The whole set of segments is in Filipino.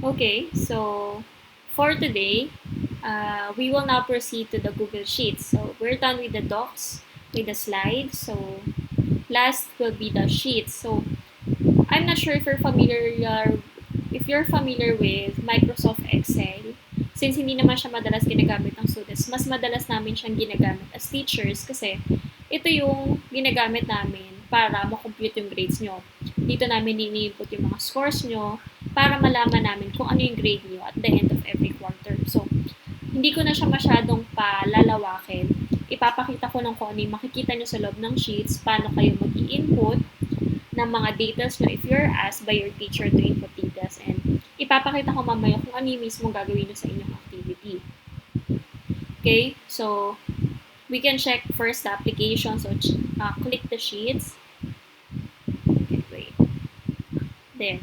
Okay, so for today, we will now proceed to the Google Sheets. So we're done with the docs, with the slides. So last will be the sheets. So I'm not sure if you're familiar with Microsoft Excel. Since hindi naman siya madalas ginagamit ng students, mas madalas namin siyang ginagamit as teachers kasi ito yung ginagamit namin para makompute yung grades nyo. Dito namin ini-input yung mga scores nyo para malaman namin kung ano yung grade nyo at the end of every quarter. So, hindi ko na siya masyadong palalawakin. Ipapakita ko lang kung ano yung makikita nyo sa loob ng sheets, paano kayo mag-i-input ng mga details nyo if you're asked by your teacher to input details. And ipapakita ko mamaya kung ano yung mismo gagawin nyo sa inyong activity. Okay? So, we can check first the application. So, click the sheets. Okay, wait. There.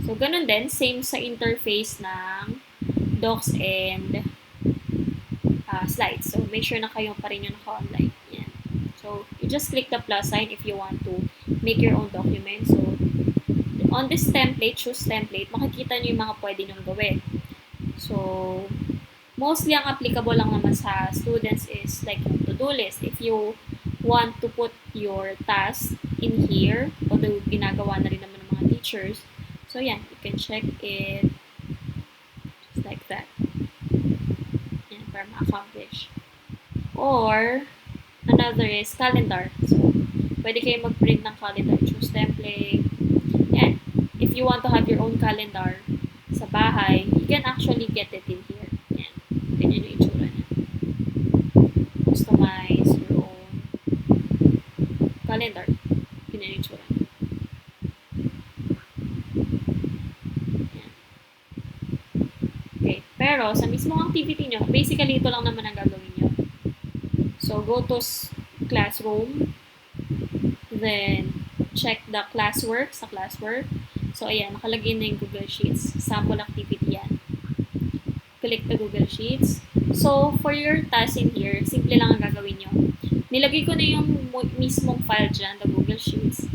So, ganun din. Same sa interface ng docs and slides. So, make sure na kayo pa rin yung naka-online. Yan. So, you just click the plus sign if you want to make your own document. So, on this template, choose template, makikita nyo yung mga pwede nyong gawin. So, mostly ang applicable lang naman sa students is like yung to-do list. If you want to put your task in here, although ginagawa na rin naman ng mga teachers, so yan, you can check it just like that. Yan, para ma-accomplish. Or, another is calendar. So, pwede kayo mag-print ng calendar. Choose template. Yan. If you want to have your own calendar sa bahay, you can actually get it in here. Yan. Ganyan yung itsura niya. Customize your own calendar. Ganyan yung itsura niya. Yan. Okay. Pero, sa mismong activity nyo, basically, ito lang naman ang gagawin nyo. So, go to classroom. Then, check the classwork sa classwork. So, ayan, nakalagay na yung Google Sheets. Sample activity yan. Click the Google Sheets. So, for your task in here, simple lang ang gagawin nyo. Nilagay ko na yung mismong file dyan, the Google Sheets.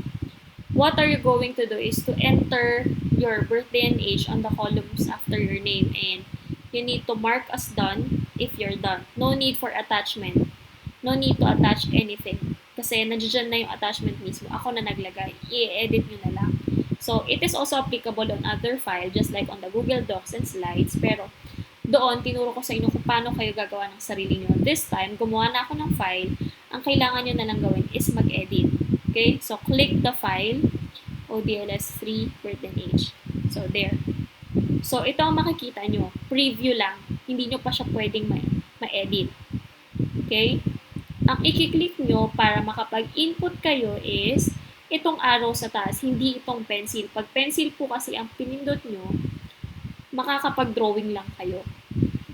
What are you going to do is to enter your birthday and age on the columns after your name. And you need to mark as done if you're done. No need for attachment. No need to attach anything. Kasi nandiyan na yung attachment mismo. Ako na naglagay. I-edit nyo na lang. So, it is also applicable on other file, just like on the Google Docs and Slides. Pero, doon, tinuro ko sa inyo kung paano kayo gagawa ng sarili nyo. This time, gumawa na ako ng file. Ang kailangan nyo na lang gawin is mag-edit. Okay? So, click the file, ODLS3, birth and age. So, there. So, ito ang makikita nyo. Preview lang. Hindi nyo pa siya pwedeng ma-edit. Okay? Ang i-click nyo para makapag-input kayo is itong arrow sa taas, hindi itong pencil. Pag pencil po kasi ang pinindot nyo, makakapag-drawing lang kayo.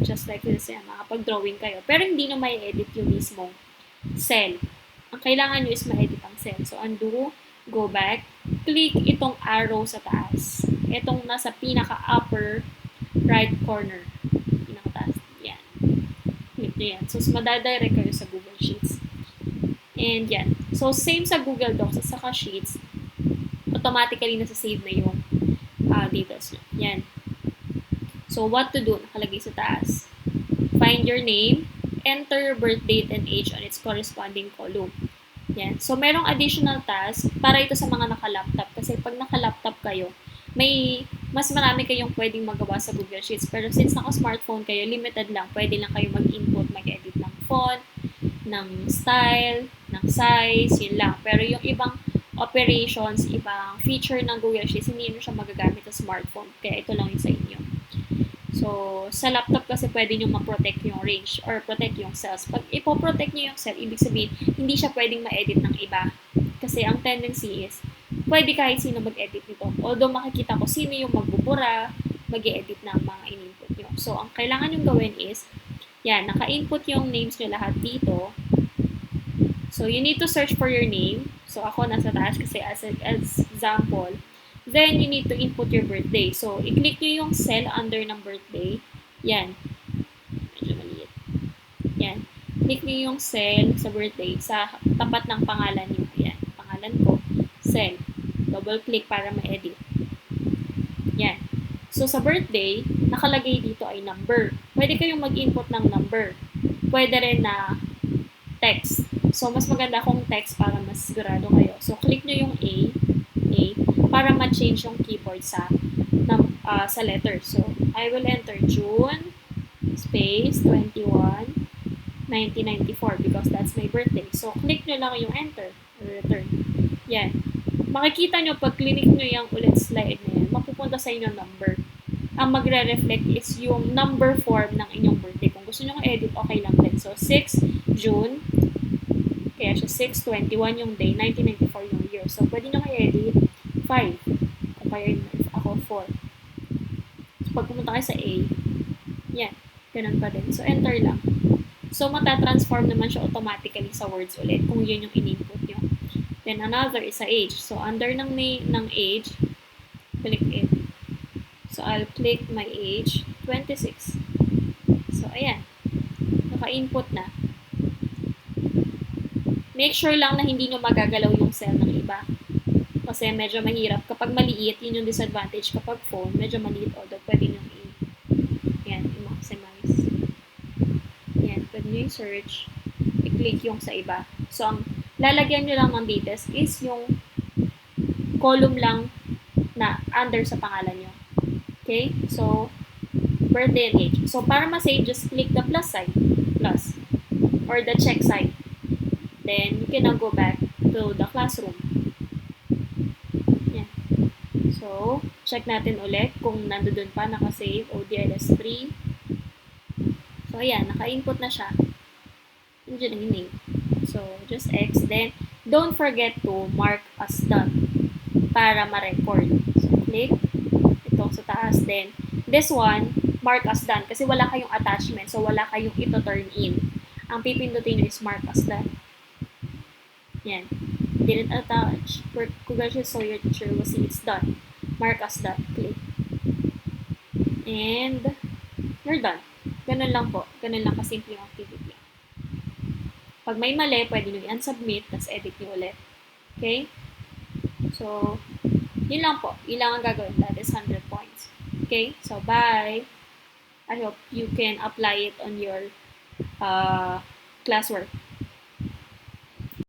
Just like this, makakapag-drawing kayo. Pero hindi nyo may edit yung mismong cell. Ang kailangan nyo is ma-edit ang cell. So, undo, go back, click itong arrow sa taas. Itong nasa pinaka-upper right corner. Pinaka-taas. Yan. Click nyo yan. So, madadirect kayo sa Google Sheets. And yan. So, same sa Google Docs at saka Sheets, automatically nasa-save na yung details nyo. Yan. So, what to do? Nakalagay sa taas. Find your name, enter your birth date and age on its corresponding column. Yan. So, merong additional task para ito sa mga naka-laptop. Kasi pag naka-laptop kayo, may mas marami kayong pwedeng magawa sa Google Sheets. Pero since naka-smartphone kayo, limited lang. Pwede lang kayo mag-input, mag-edit ng font, ng style, ng size, yun lang. Pero yung ibang operations, ibang feature ng Google Sheets, hindi nyo siya magagamit sa smartphone. Kaya ito lang yung sa inyo. So, sa laptop kasi pwede nyo ma-protect yung range or protect yung cells. Pag ipoprotect nyo yung cell, ibig sabihin, hindi siya pwedeng ma-edit ng iba. Kasi ang tendency is, pwede kahit sino mag-edit nito. Although makikita ko sino yung magbubura, mag-edit ng mga in-input nyo. So, ang kailangan nyo gawin is, yan, naka-input yung names nyo lahat dito. So, you need to search for your name. So, ako nasa taas kasi as example. Then, you need to input your birthday. So, i-click nyo yung cell under ng birthday. Yan. Medyo maliit. Yan. Click nyo yung cell sa birthday sa tapat ng pangalan nyo. Yan. Pangalan ko. Cell. Double click para ma-edit. Yan. So, sa birthday, nakalagay dito ay number. Pwede kayong mag-input ng number. Pwede rin na text. So, mas maganda kung text para mas sigurado kayo. So, click nyo yung A, para ma-change yung keyboard sa letter. So, I will enter June space 21 1994 because that's my birthday. So, click nyo lang yung enter or return. Yan. Makikita nyo pag click nyo yung ulit slide na yan, mapupunta sa inyong number. Ang magre-reflect is yung number form ng inyong birthday. Kung gusto nyo edit, okay lang din. So, 6 June, kaya siya 6/21 yung day, 1994 yung year. So, pwede nyo i-edit 5. Kung kaya ako 4. So, pag pumunta kayo sa A, yan. Ganun pa din. So, enter lang. So, matatransform naman siya automatically sa words ulit kung yun yung in-input nyo. Then, another is sa age. So, under ng age, click it. So, I'll click my age, 26. So, ayan. Naka-input na. Make sure lang na hindi nyo magagalaw yung cell ng iba. Kasi medyo mahirap. Kapag maliit, yun yung disadvantage. Kapag phone, medyo maliit. Although, pwede nyo i-maximize. Yan, pwede nyo search. I-click yung sa iba. So, ang lalagyan nyo lang ng details is yung column lang na under sa pangalan nyo. Okay? So, birthday and age. So, para ma-save, just click the plus sign. Plus. Or the check sign. Then, you can now go back to the classroom. Yan. So, check natin ulit kung nandoon pa, naka-save, ODLS3. So, ayan, naka-input na siya. Nandiyan ang name. So, just X. Then, don't forget to mark as done para ma-record. So, click. Ito sa taas. Then, this one, mark as done. Kasi wala kayong attachment. So, wala kayong ito turn in. Ang pipindutin nyo is mark as done. Yan. Didn't attach. Congratulations, so your teacher will see it's done. Mark as done. Click. And, you're done. Ganun lang po. Ganun lang kasimple yung activity. Pag may mali, pwede nyo i-unsubmit, tapos edit nyo ulit. Okay? So, yun lang po. Ilang ang gagawin. That is 100 points. Okay? So, bye! I hope you can apply it on your classwork.